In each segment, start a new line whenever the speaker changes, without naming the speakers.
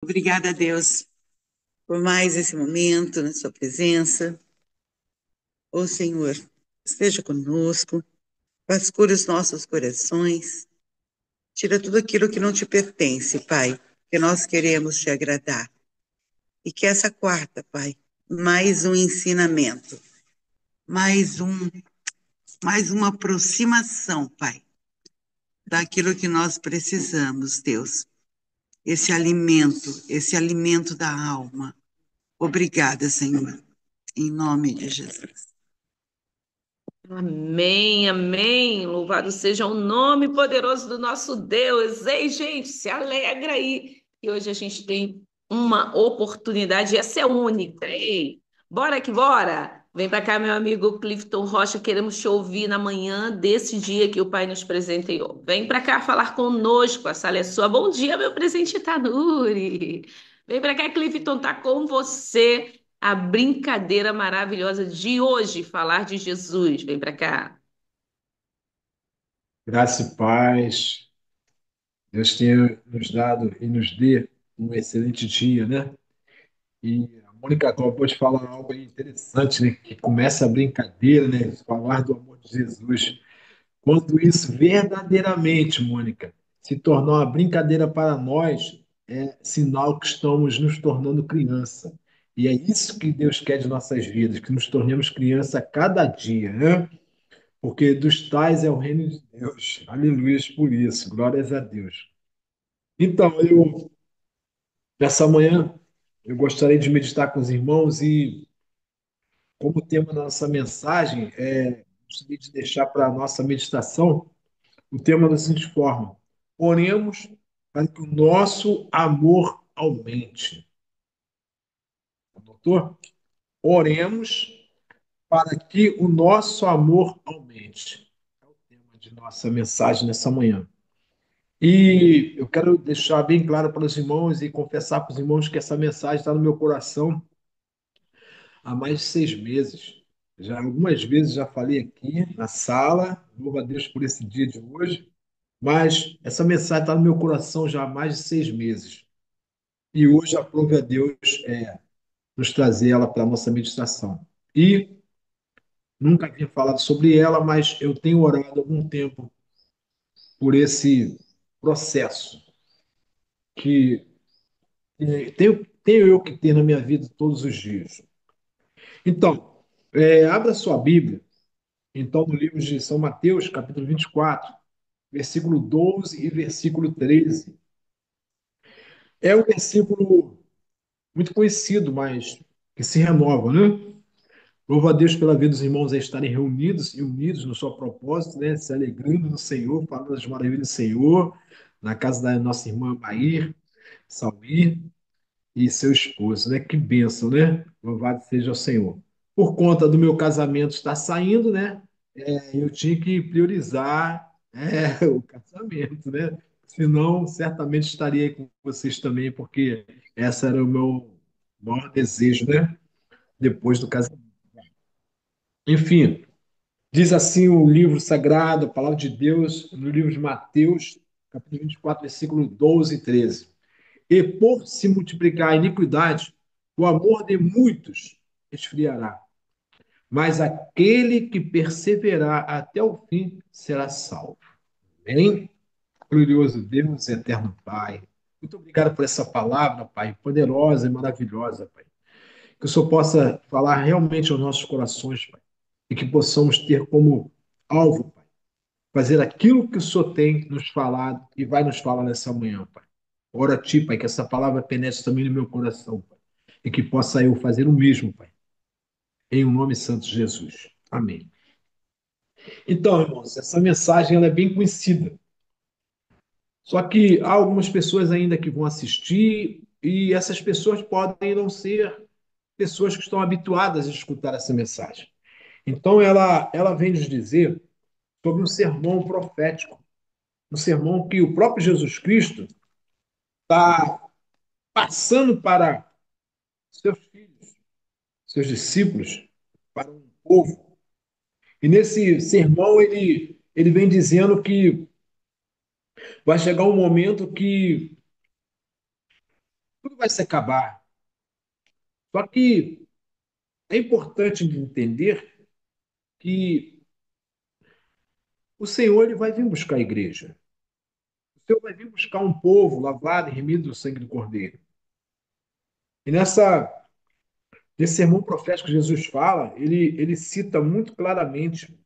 Obrigada a Deus por mais esse momento na sua presença. Ô Senhor, esteja conosco, vasculhe os nossos corações, tira tudo aquilo que não te pertence, Pai, que nós queremos te agradar. E que essa quarta, Pai, mais um ensinamento, mais um, mais uma aproximação, Pai, daquilo que nós precisamos, Deus. Esse alimento da alma. Obrigada, Senhor, em nome de Jesus.
Amém, amém. Louvado seja o nome poderoso do nosso Deus. Ei, gente, se alegra aí. E hoje a gente tem uma oportunidade, essa é única. Ei, bora que bora. Vem para cá, meu amigo Clifton Rocha, queremos te ouvir na manhã desse dia que o Pai nos presenteou. Vem para cá falar conosco, a sala é sua. Bom dia, meu presente Tanuri. Vem para cá, Clifton, tá com você a brincadeira maravilhosa de hoje, falar de Jesus. Vem para cá.
Graça e paz. Deus tenha nos dado e nos dê um excelente dia, né? E a Mônica acabou de falar algo aí interessante, né? Que começa a brincadeira, né? Falar do amor de Jesus. Quando isso verdadeiramente, Mônica, se tornar uma brincadeira para nós, é sinal que estamos nos tornando criança. E é isso que Deus quer de nossas vidas, que nos tornemos criança a cada dia, né? Porque dos tais é o reino de Deus. Aleluia por isso. Glórias a Deus. Então, nessa manhã, eu gostaria de meditar com os irmãos e, como tema da nossa mensagem, gostaria de deixar para a nossa meditação o tema da seguinte forma: oremos para que o nosso amor aumente. Doutor? Oremos para que o nosso amor aumente. É o tema de nossa mensagem nessa manhã. E eu quero deixar bem claro para os irmãos e confessar para os irmãos que essa mensagem está no meu coração há mais de 6 meses. Já algumas vezes já falei aqui na sala, louvo a Deus por esse dia de hoje, mas essa mensagem está no meu coração já há mais de 6 meses. E hoje aprove a Deus nos trazer ela para a nossa meditação. E nunca havia falado sobre ela, mas eu tenho orado há algum tempo por esse processo que tenho eu que ter na minha vida todos os dias. Então, abra sua Bíblia, então, no livro de São Mateus, capítulo 24, versículo 12 e versículo 13. É um versículo muito conhecido, mas que se renova, né? Louvo a Deus pela vida dos irmãos a estarem reunidos e unidos no seu propósito, né? Se alegrando no Senhor, falando das maravilhas do Senhor, na casa da nossa irmã Maír, Salmir, e seu esposo, né? Que bênção, né? Louvado seja o Senhor. Por conta do meu casamento estar saindo, né? Eu tinha que priorizar o casamento, né? Senão, certamente estaria aí com vocês também, porque esse era o meu maior desejo, né? Depois do casamento. Enfim, diz assim o livro sagrado, a palavra de Deus, no livro de Mateus, capítulo 24, versículo 12 e 13. E por se multiplicar a iniquidade, o amor de muitos esfriará. Mas aquele que perseverar até o fim será salvo. Amém? Glorioso Deus, eterno Pai. Muito obrigado por essa palavra, Pai, poderosa e maravilhosa, Pai. Que o Senhor possa falar realmente aos nossos corações, Pai. E que possamos ter como alvo, Pai, fazer aquilo que o Senhor tem nos falado e vai nos falar nessa manhã, Pai. Ora a Ti, Pai, que essa palavra penetre também no meu coração, Pai. E que possa eu fazer o mesmo, Pai. Em o nome santo de Jesus. Amém. Então, irmãos, essa mensagem ela é bem conhecida. Só que há algumas pessoas ainda que vão assistir e essas pessoas podem não ser pessoas que estão habituadas a escutar essa mensagem. Então, ela vem nos dizer sobre um sermão profético, um sermão que o próprio Jesus Cristo está passando para seus filhos, seus discípulos, para um povo. E nesse sermão ele vem dizendo que vai chegar um momento que vai se acabar. Só que é importante entender que o Senhor ele vai vir buscar a igreja. O Senhor vai vir buscar um povo lavado e remido do sangue do Cordeiro. E nesse sermão profético que Jesus fala, ele cita muito claramente,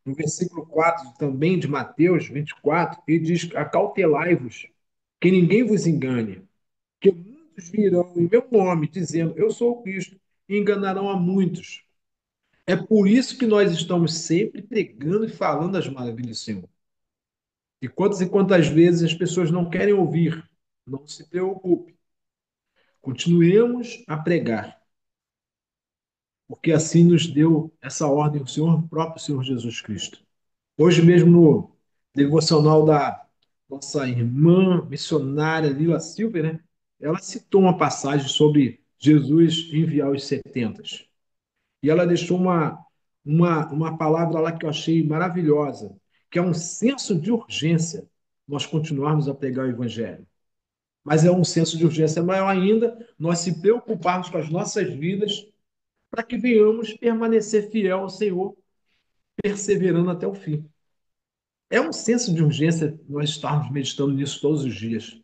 no versículo 4 também de Mateus 24, ele diz: acautelai-vos, que ninguém vos engane, que muitos virão em meu nome, dizendo, eu sou o Cristo, e enganarão a muitos. É por isso que nós estamos sempre pregando e falando as maravilhas do Senhor. E quantas vezes as pessoas não querem ouvir, não se preocupe. Continuemos a pregar, porque assim nos deu essa ordem o Senhor, o próprio Senhor Jesus Cristo. Hoje mesmo no devocional da nossa irmã missionária Lila Silver, né? Ela citou uma passagem sobre Jesus enviar os 70. E ela deixou uma palavra lá que eu achei maravilhosa, que é um senso de urgência nós continuarmos a pregar o Evangelho. Mas é um senso de urgência maior ainda nós se preocuparmos com as nossas vidas para que venhamos permanecer fiel ao Senhor, perseverando até o fim. É um senso de urgência nós estarmos meditando nisso todos os dias.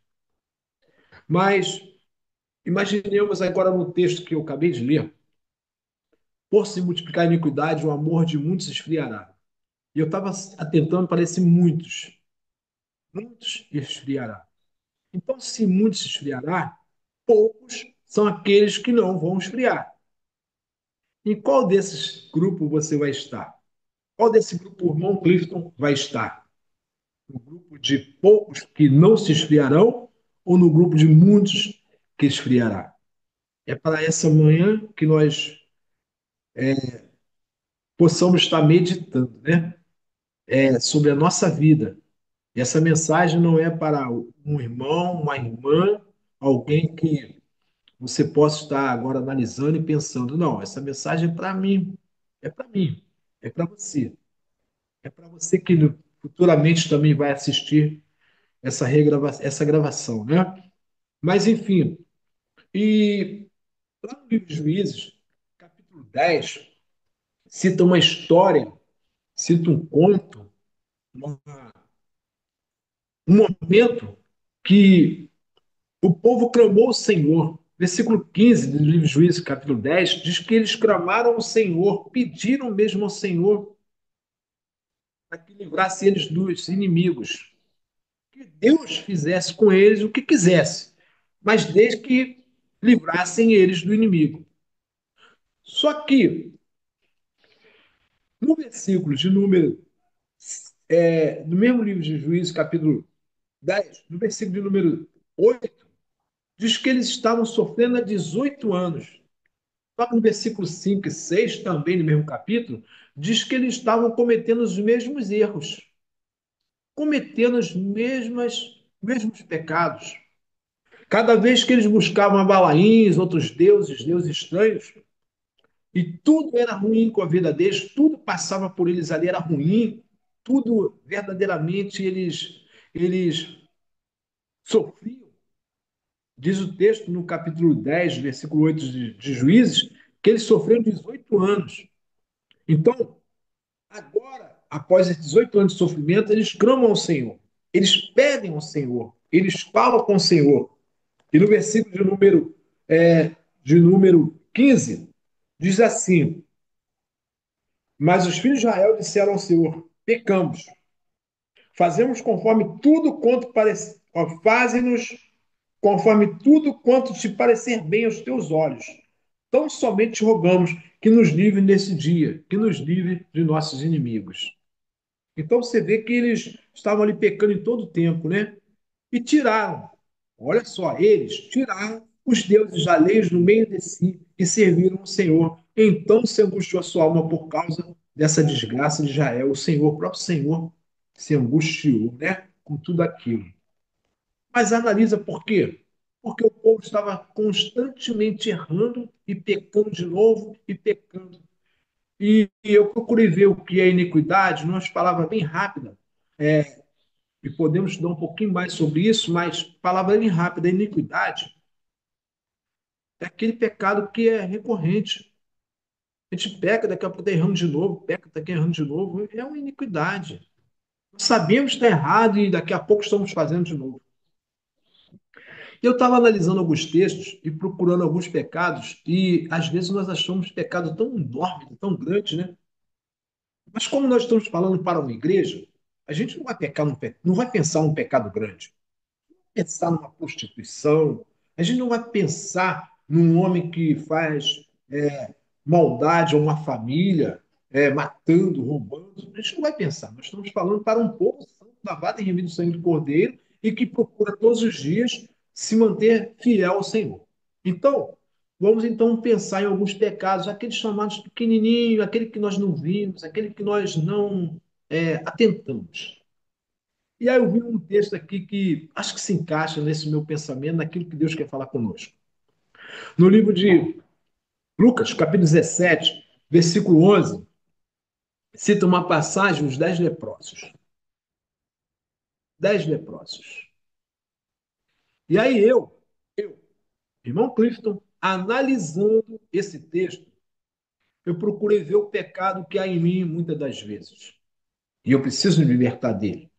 Mas imaginemos agora no texto que eu acabei de ler: por se multiplicar a iniquidade, o amor de muitos esfriará. E eu estava atentando para esse muitos. Muitos esfriará. Então, se muitos esfriará, poucos são aqueles que não vão esfriar. Em qual desses grupos você vai estar? Qual desse grupo o irmão Clifton vai estar? No grupo de poucos que não se esfriarão ou no grupo de muitos que esfriará? É para essa manhã que nós possamos estar meditando, né? Sobre a nossa vida. E essa mensagem não é para um irmão, uma irmã, alguém que você possa estar agora analisando e pensando, não, essa mensagem é para mim, é para você. É para você que futuramente também vai assistir essa gravação, né? Mas, enfim, e lá no livro de Juízes, capítulo 10 cita uma história, cita um conto, uma- um momento que o povo clamou ao Senhor. Versículo 15 do livro de Juízes, capítulo 10, diz que eles clamaram ao Senhor, pediram mesmo ao Senhor para que livrasse eles dos inimigos. Que Deus fizesse com eles o que quisesse, mas desde que livrassem eles do inimigo. Só que, no versículo de número, no mesmo livro de Juízes, capítulo 10, no versículo de número 8, diz que eles estavam sofrendo há 18 anos. Só que no versículo 5 e 6, também no mesmo capítulo, diz que eles estavam cometendo os mesmos erros, cometendo mesmos pecados. Cada vez que eles buscavam Balaíns, outros deuses, deuses estranhos, e tudo era ruim com a vida deles, tudo passava por eles ali, era ruim, tudo verdadeiramente eles sofriam. Diz o texto no capítulo 10, versículo 8 de Juízes, que eles sofreram 18 anos. Então, agora, após esses 18 anos de sofrimento, eles clamam ao Senhor, eles pedem ao Senhor, eles falam com o Senhor. E no versículo de número 15, diz assim: mas os filhos de Israel disseram ao Senhor: pecamos, fazemos conforme tudo quanto parece, fazem-nos conforme tudo quanto te parecer bem aos teus olhos. Tão somente rogamos que nos livre nesse dia, que nos livre de nossos inimigos. Então você vê que eles estavam ali pecando em todo o tempo, né? E tiraram, olha só, eles tiraram os deuses alheios no meio de si e serviram o Senhor. Então se angustiou a sua alma por causa dessa desgraça de Israel. O Senhor, o próprio Senhor, se angustiou, né? Com tudo aquilo. Mas analisa por quê? Porque o povo estava constantemente errando e pecando de novo e pecando. E eu procurei ver o que é iniquidade, numa palavra bem rápida, e podemos estudar um pouquinho mais sobre isso, mas palavra bem rápida, iniquidade É aquele pecado que é recorrente. A gente peca, daqui a pouco está errando de novo, peca, está errando de novo. É uma iniquidade. Nós sabemos que está errado e daqui a pouco estamos fazendo de novo. Eu estava analisando alguns textos e procurando alguns pecados, e às vezes nós achamos pecado tão enorme, tão grande, né? Mas como nós estamos falando para uma igreja, a gente não vai pecar não vai pensar num pecado grande, pensar numa prostituição, a gente não vai pensar num homem que faz maldade a uma família, matando, roubando. A gente não vai pensar. Nós estamos falando para um povo santo, lavado e remido do sangue do Cordeiro e que procura todos os dias se manter fiel ao Senhor. Então, vamos então pensar em alguns pecados, aqueles chamados pequenininhos, aquele que nós não vimos, aquele que nós não atentamos. E aí eu vi um texto aqui que acho que se encaixa nesse meu pensamento, naquilo que Deus quer falar conosco. No livro de Lucas, capítulo 17, versículo 11, cita uma passagem, os 10 leprosos. 10 leprosos. E aí irmão Clifton, analisando esse texto, eu procurei ver o pecado que há em mim muitas das vezes. E eu preciso me libertar dele.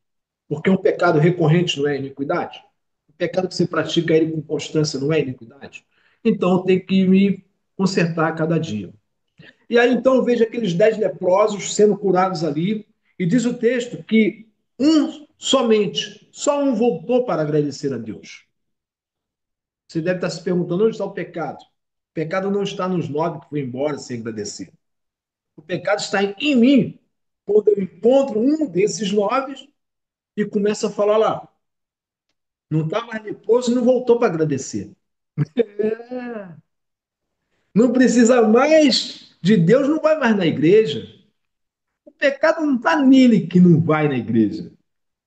Porque um pecado recorrente não é iniquidade. O pecado que você pratica ele com constância não é iniquidade. Então eu tenho que me consertar a cada dia. E aí então eu vejo aqueles 10 leprosos sendo curados ali, e diz o texto que só um voltou para agradecer a Deus. Você deve estar se perguntando onde está o pecado. O pecado não está nos 9 que foi embora sem agradecer. O pecado está em mim. Quando eu encontro um desses 9 e começo a falar lá, não está mais leproso e não voltou para agradecer. Não precisa mais de Deus, não vai mais na igreja. O pecado não está nele que não vai na igreja.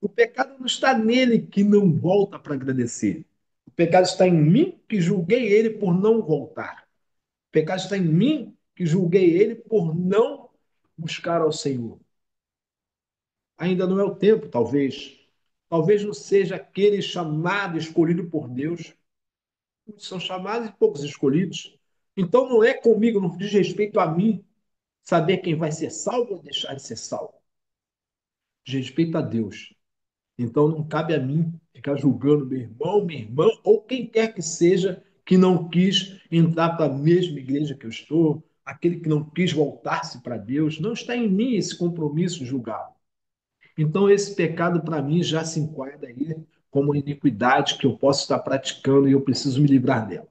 O pecado não está nele que não volta para agradecer. O pecado está em mim que julguei ele por não voltar. O pecado está em mim que julguei ele por não buscar ao Senhor. Ainda não é o tempo, talvez. Talvez não seja aquele chamado escolhido por Deus. Muitos são chamados e poucos escolhidos. Então não é comigo, não diz respeito a mim saber quem vai ser salvo ou deixar de ser salvo. Diz respeito a Deus. Então não cabe a mim ficar julgando meu irmão, minha irmã ou quem quer que seja que não quis entrar para a mesma igreja que eu estou, aquele que não quis voltar-se para Deus. Não está em mim esse compromisso de julgá-lo. Então esse pecado para mim já se enquadra aí como uma iniquidade que eu posso estar praticando e eu preciso me livrar dela.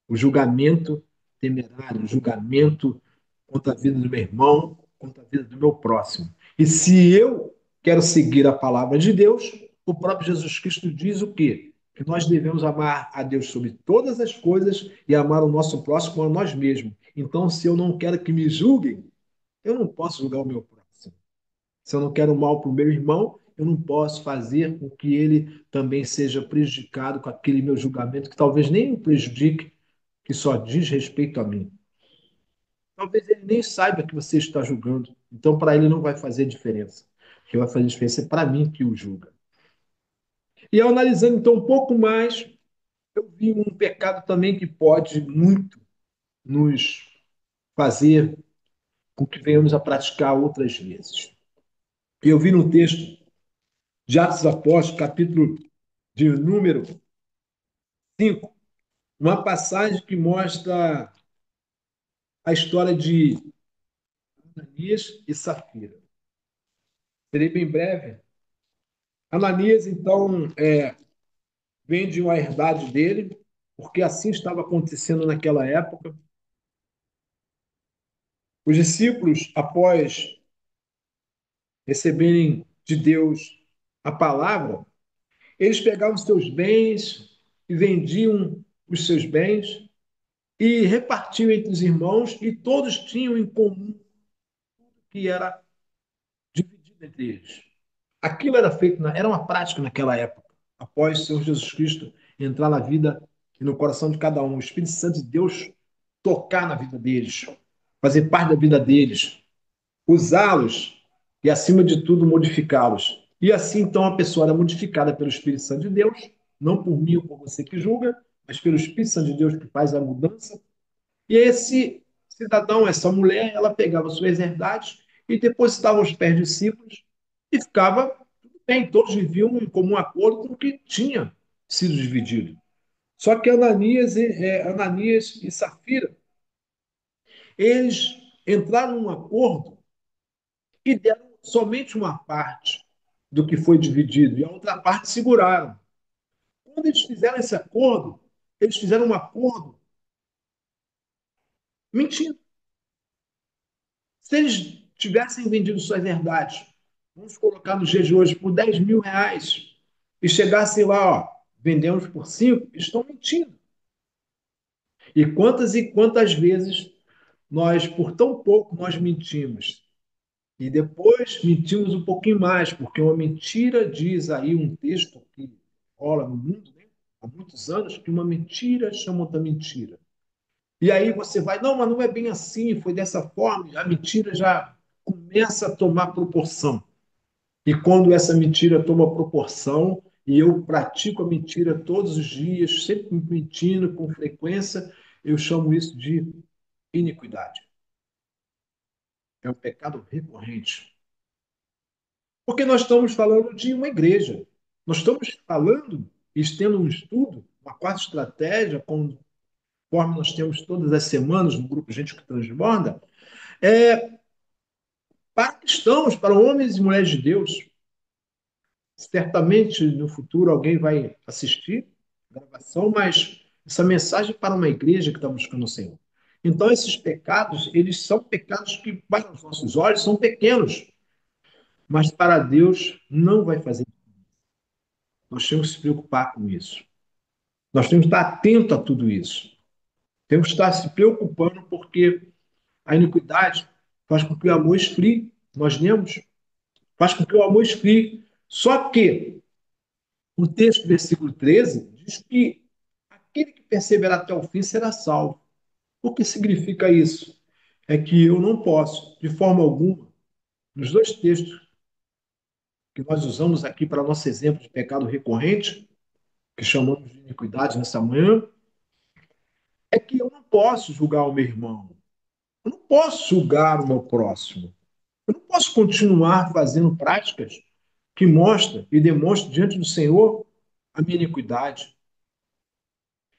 O julgamento temerário, o julgamento contra a vida do meu irmão, contra a vida do meu próximo. E se eu quero seguir a palavra de Deus, o próprio Jesus Cristo diz o quê? Que nós devemos amar a Deus sobre todas as coisas e amar o nosso próximo como a nós mesmos. Então, se eu não quero que me julguem, eu não posso julgar o meu próximo. Se eu não quero mal para o meu irmão, eu não posso fazer com que ele também seja prejudicado com aquele meu julgamento, que talvez nem o prejudique, que só diz respeito a mim. Talvez ele nem saiba que você está julgando. Então, para ele não vai fazer diferença. O que vai fazer diferença é para mim que o julga. E ao analisando então um pouco mais, eu vi um pecado também que pode muito nos fazer com que venhamos a praticar outras vezes. Eu vi no texto de Atos dos Apóstolos, capítulo de número 5, uma passagem que mostra a história de Ananias e Safira. Serei bem breve. Ananias, então, vende uma herdade dele, porque assim estava acontecendo naquela época. Os discípulos, após receberem de Deus a palavra, eles pegavam seus bens e vendiam os seus bens e repartiam entre os irmãos, e todos tinham em comum que era dividido entre eles. Aquilo era feito, era uma prática naquela época, após o Senhor Jesus Cristo entrar na vida e no coração de cada um. O Espírito Santo de Deus tocar na vida deles, fazer parte da vida deles, usá-los e, acima de tudo, modificá-los. E assim, então, a pessoa era modificada pelo Espírito Santo de Deus, não por mim ou por você que julga, mas pelo Espírito Santo de Deus que faz a mudança. E esse cidadão, essa mulher, ela pegava suas herdades e depositava aos pés dos discípulos e ficava tudo bem, todos viviam em comum acordo com o que tinha sido dividido. Só que Ananias e Safira, eles entraram num acordo e deram somente uma parte do que foi dividido e a outra parte seguraram. Quando eles fizeram esse acordo, eles fizeram um acordo mentindo. Se eles tivessem vendido suas verdades, vamos colocar no dia de hoje, por R$ 10.000, e chegassem lá, ó, vendemos por 5, estão mentindo. E quantas vezes nós, por tão pouco, nós mentimos. E depois mentimos um pouquinho mais, porque uma mentira diz aí um texto que rola no mundo, né, há muitos anos, que uma mentira chama outra mentira. E aí você vai, não, mas não é bem assim, foi dessa forma, a mentira já começa a tomar proporção. E quando essa mentira toma proporção, e eu pratico a mentira todos os dias, sempre mentindo com frequência, eu chamo isso de iniquidade. É um pecado recorrente. Porque nós estamos falando de uma igreja. Nós estamos falando, e tendo um estudo, uma quarta estratégia, conforme nós temos todas as semanas no grupo Gente que Transborda, é para cristãos, para homens e mulheres de Deus. Certamente no futuro alguém vai assistir a gravação, mas essa mensagem é para uma igreja que está buscando o Senhor. Então, esses pecados, eles são pecados que, para os nossos olhos, são pequenos, mas para Deus não vai fazer. Nós temos que se preocupar com isso. Nós temos que estar atento a tudo isso. Temos que estar se preocupando porque a iniquidade faz com que o amor esfrie. Nós lemos, faz com que o amor esfrie. Só que o texto, versículo 13, diz que aquele que perseverar até o fim será salvo. O que significa isso? É que eu não posso, de forma alguma, nos dois textos que nós usamos aqui para nosso exemplo de pecado recorrente, que chamamos de iniquidade nessa manhã, é que eu não posso julgar o meu irmão. Eu não posso julgar o meu próximo. Eu não posso continuar fazendo práticas que mostram e demonstram diante do Senhor a minha iniquidade.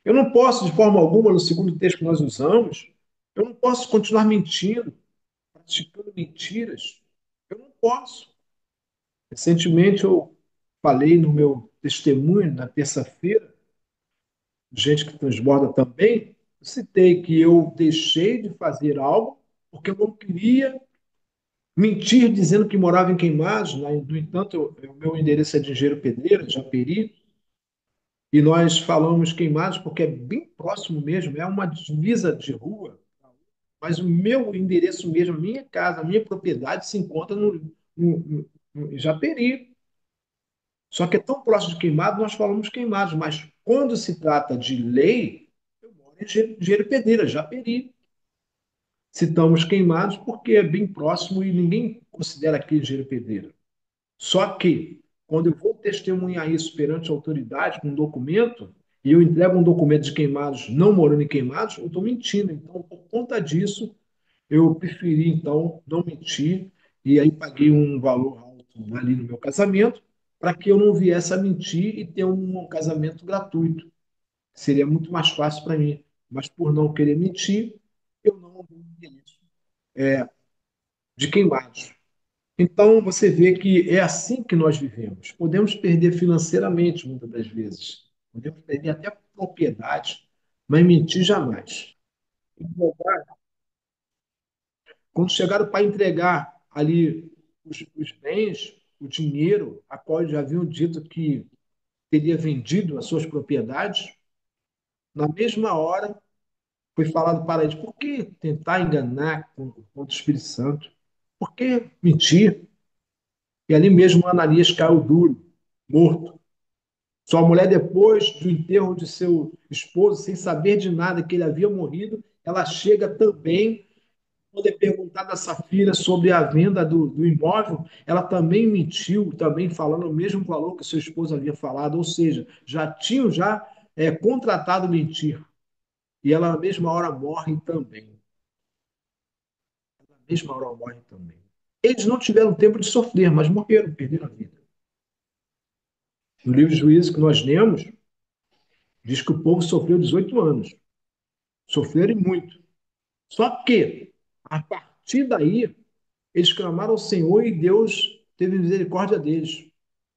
Eu não posso, de forma alguma, no segundo texto que nós usamos, eu não posso continuar mentindo, praticando mentiras. Eu não posso. Recentemente eu falei no meu testemunho, na terça-feira, gente que transborda também, eu citei que eu deixei de fazer algo porque eu não queria mentir dizendo que morava em Queimados. Né? No entanto, o meu endereço é de Engenheiro Pedreira, Japeri, e nós falamos Queimados porque é bem próximo mesmo, é uma divisa de rua, mas o meu endereço mesmo, a minha casa, a minha propriedade se encontra no Japeri. Só que é tão próximo de Queimados, nós falamos Queimados, mas quando se trata de lei, eu moro em Engenheiro Pedreira, Japeri. Citamos Queimados porque é bem próximo e ninguém considera aqui Engenheiro Pedreira. Só que, quando eu vou testemunhar isso perante a autoridade com um documento, e eu entrego um documento de Queimados, não morando em Queimados, eu estou mentindo. Então, por conta disso, eu preferi, então, não mentir, e aí paguei um valor alto ali no meu casamento, para que eu não viesse a mentir e ter um casamento gratuito. Seria muito mais fácil para mim. Mas por não querer mentir, eu não dei isso de Queimados. Então, você vê que é assim que nós vivemos. Podemos perder financeiramente, muitas das vezes. Podemos perder até propriedade, mas mentir jamais. Quando chegaram para entregar ali os bens, o dinheiro, a qual já haviam dito que teria vendido as suas propriedades, na mesma hora foi falado para eles: por que tentar enganar com o Espírito Santo? Por que mentir? E ali mesmo Ananias caiu duro, morto. Sua mulher, depois do enterro de seu esposo, sem saber de nada que ele havia morrido, ela chega também. Quando é perguntada a Safira sobre a venda do imóvel, ela também mentiu, também falando o mesmo valor que seu esposo havia falado, ou seja, já tinham já é contratado mentir. E ela, na mesma hora, morre também. Na mesma hora, morre também. Eles não tiveram tempo de sofrer, mas morreram, perderam a vida. No livro de Juízes que nós lemos, diz que o povo sofreu 18 anos. Sofreram e muito. Só que, a partir daí, eles clamaram ao Senhor e Deus teve misericórdia deles.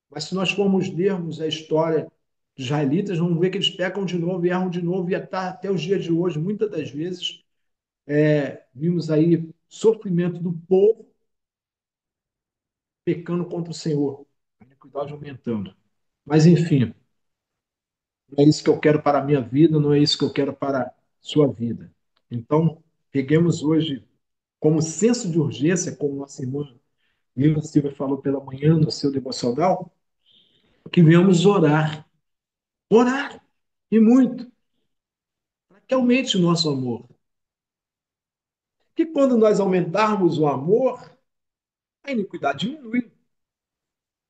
Mas se nós formos lermos a história dos israelitas, vamos ver que eles pecam de novo e erram de novo, e até os dias de hoje, muitas das vezes, vimos aí sofrimento do povo pecando contra o Senhor, a iniquidade aumentando. Mas, enfim, não é isso que eu quero para a minha vida, não é isso que eu quero para a sua vida. Então, peguemos hoje como senso de urgência, como nossa irmã Lila Silva falou pela manhã no seu devocional, que venhamos orar. Orar, e muito, para que aumente o nosso amor. Que quando nós aumentarmos o amor, a iniquidade diminui.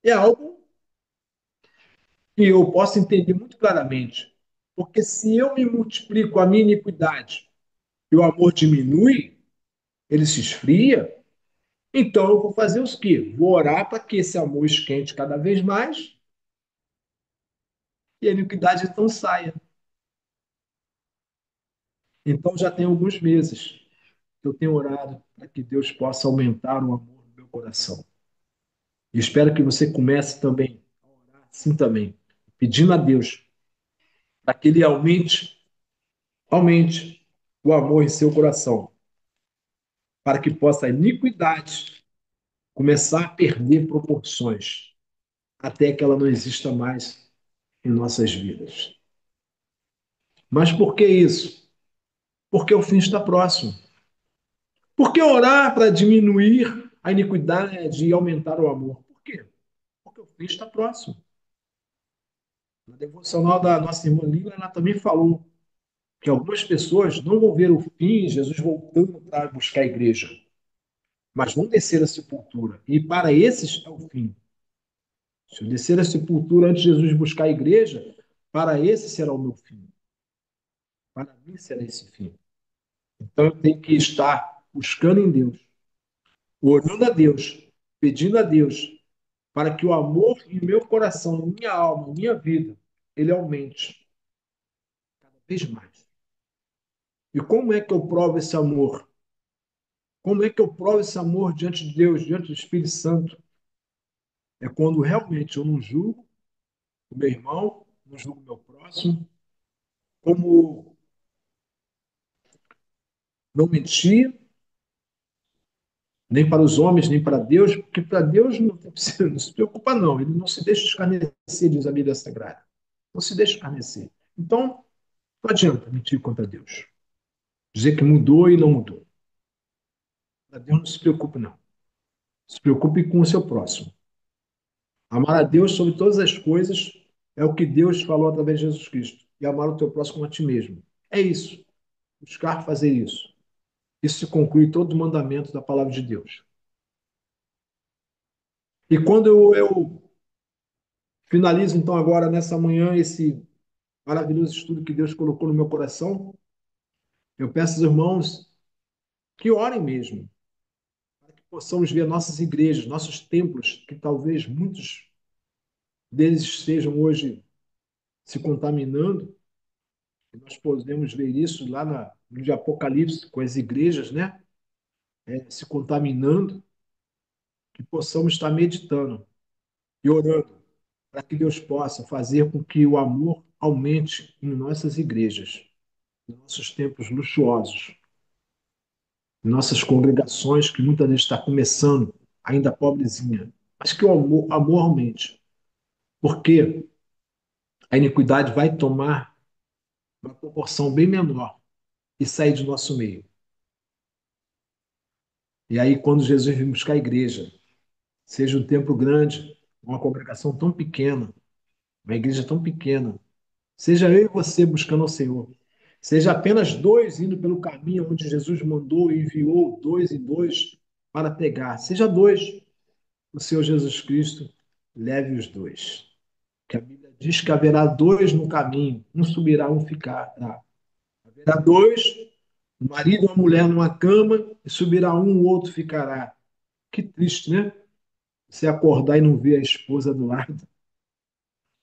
É algo que eu posso entender muito claramente. Porque se eu me multiplico a minha iniquidade e o amor diminui, ele se esfria, então eu vou fazer os quê? Vou orar para que esse amor esquente cada vez mais e a iniquidade então saia. Então já tem alguns meses que eu tenho orado para que Deus possa aumentar o amor no meu coração. E espero que você comece também a orar assim também, pedindo a Deus para que Ele aumente o amor em seu coração, para que possa a iniquidade começar a perder proporções, até que ela não exista mais em nossas vidas. Mas por que isso? Porque o fim está próximo. Por que orar para diminuir a iniquidade e aumentar o amor? Por quê? Porque o fim está próximo. Na devocional da nossa irmã Lila, ela também falou que algumas pessoas não vão ver o fim, Jesus voltando para buscar a igreja, mas vão descer a sepultura. E para esses é o fim. Se eu descer a sepultura antes de Jesus buscar a igreja, para esse será o meu fim. Para mim será esse fim. Então eu tenho que estar buscando em Deus, orando a Deus, pedindo a Deus, para que o amor em meu coração, em minha alma, em minha vida, ele aumente cada vez mais. E como é que eu provo esse amor? Como é que eu provo esse amor diante de Deus, diante do Espírito Santo? É quando realmente eu não julgo o meu irmão, não julgo o meu próximo, como não mentir, nem para os homens, nem para Deus, porque para Deus não se preocupa, não. Ele não se deixa escarnecer, diz a Bíblia Sagrada. Não se deixa escarnecer. Então, não adianta mentir contra Deus. Dizer que mudou e não mudou. Para Deus não se preocupe, não. Se preocupe com o seu próximo. Amar a Deus sobre todas as coisas é o que Deus falou através de Jesus Cristo. E amar o teu próximo como a ti mesmo. É isso. Buscar fazer isso. Isso se conclui todo o mandamento da palavra de Deus. E quando eu finalizo, então, agora, nessa manhã, esse maravilhoso estudo que Deus colocou no meu coração, eu peço aos irmãos que orem mesmo, para que possamos ver nossas igrejas, nossos templos, que talvez muitos deles estejam hoje se contaminando. E nós podemos ver isso lá no livro de Apocalipse, com as igrejas, né? Se contaminando, que possamos estar meditando e orando para que Deus possa fazer com que o amor aumente em nossas igrejas, em nossos templos luxuosos, em nossas congregações, que muitas vezes está começando, ainda pobrezinha, mas que o amor aumente, porque a iniquidade vai tomar uma proporção bem menor e sair do nosso meio. E aí, quando Jesus vem buscar a igreja, seja um templo grande, uma congregação tão pequena, uma igreja tão pequena, seja eu e você buscando ao Senhor, seja apenas dois indo pelo caminho onde Jesus mandou e enviou dois e dois para pegar, seja dois, o Senhor Jesus Cristo leve os dois. Que a Bíblia diz que haverá dois no caminho, um subirá, um ficará. Haverá dois, um marido e uma mulher numa cama, e subirá um, o outro ficará. Que triste, né? Você acordar e não ver a esposa do lado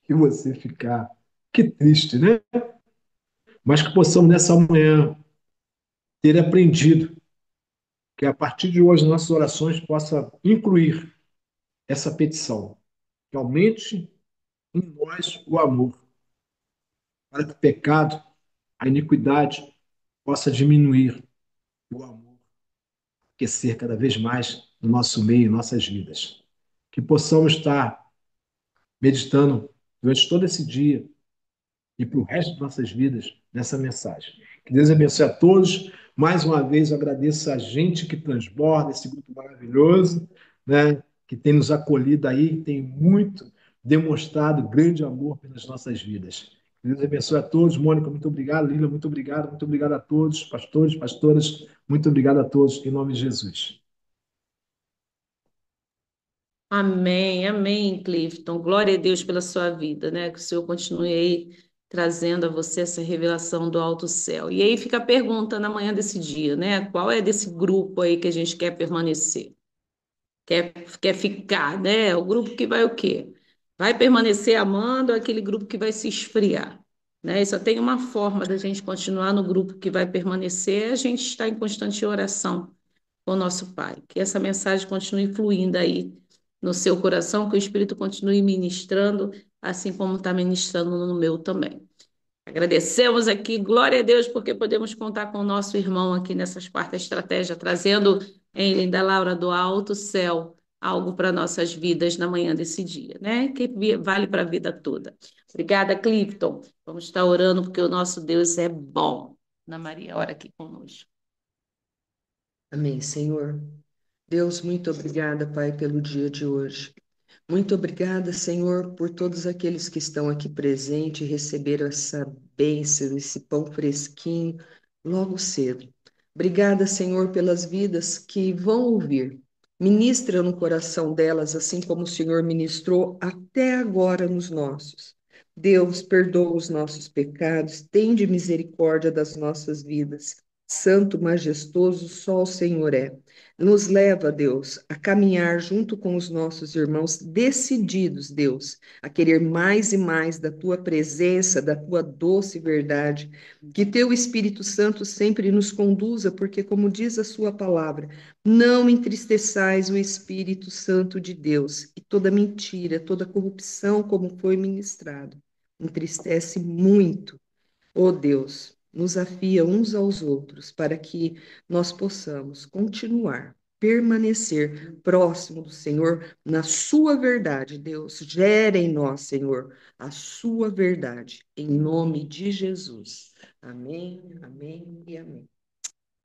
e você ficar. Que triste, né? Mas que possamos nessa manhã ter aprendido que a partir de hoje nossas orações possa incluir essa petição, que aumente em nós o amor, para que o pecado, a iniquidade possa diminuir, o amor aquecer cada vez mais no nosso meio, em nossas vidas. Que possamos estar meditando durante todo esse dia e para o resto de nossas vidas nessa mensagem. Que Deus abençoe a todos. Mais uma vez, eu agradeço a gente que transborda esse grupo maravilhoso, né, que tem nos acolhido aí, tem muito demonstrado grande amor pelas nossas vidas. Que Deus abençoe a todos. Mônica, muito obrigado. Lila, muito obrigado a todos. Pastores, pastoras, muito obrigado a todos, em nome de Jesus.
Amém, amém, Clifton. Glória a Deus pela sua vida, né? Que o Senhor continue aí trazendo a você essa revelação do alto céu. E aí fica a pergunta na manhã desse dia, né? Qual é desse grupo aí que a gente quer permanecer? Quer ficar, né? O grupo que vai o quê? Vai permanecer amando ou aquele grupo que vai se esfriar, né? E só tem uma forma da gente continuar no grupo que vai permanecer, é a gente estar em constante oração com o nosso Pai. Que essa mensagem continue fluindo aí no seu coração, que o Espírito continue ministrando, assim como está ministrando no meu também. Agradecemos aqui, glória a Deus, porque podemos contar com o nosso irmão aqui nessas quartas estratégias, trazendo em Linda Laura do alto céu algo para nossas vidas na manhã desse dia, né? Que vale para a vida toda. Obrigada, Clifton. Vamos estar orando porque o nosso Deus é bom. Ana Maria, ora aqui conosco.
Amém, Senhor. Deus, muito obrigada, Pai, pelo dia de hoje. Muito obrigada, Senhor, por todos aqueles que estão aqui presentes e receberam essa bênção, esse pão fresquinho logo cedo. Obrigada, Senhor, pelas vidas que vão ouvir. Ministra no coração delas, assim como o Senhor ministrou até agora nos nossos. Deus, perdoa os nossos pecados, tende misericórdia das nossas vidas. Santo, majestoso, só o Senhor é. Nos leva, Deus, a caminhar junto com os nossos irmãos, decididos, Deus, a querer mais e mais da tua presença, da tua doce verdade. Que teu Espírito Santo sempre nos conduza, porque, como diz a sua palavra, não entristeçais o Espírito Santo de Deus, e toda mentira, toda corrupção, como foi ministrado, entristece muito. Ó Deus, nos afia uns aos outros para que nós possamos continuar, permanecer próximo do Senhor na sua verdade. Deus, gera em nós, Senhor, a sua verdade, em nome de Jesus. Amém, amém e amém.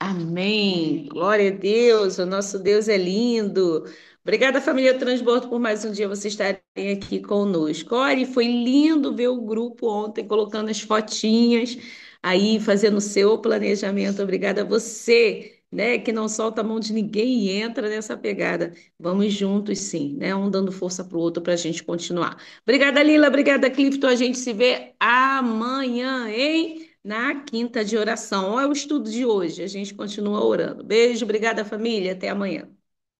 Amém. Glória a Deus. O nosso Deus é lindo. Obrigada, família Transbordo, por mais um dia vocês estarem aqui conosco. Olha, foi lindo ver o grupo ontem colocando as fotinhas aí, fazendo o seu planejamento. Obrigada a você, né, que não solta a mão de ninguém e entra nessa pegada. Vamos juntos, sim, né? Um dando força para o outro para a gente continuar. Obrigada, Lila. Obrigada, Clifton. A gente se vê amanhã, hein? Na quinta de oração. Olha o estudo de hoje. A gente continua orando. Beijo, obrigada, família. Até amanhã.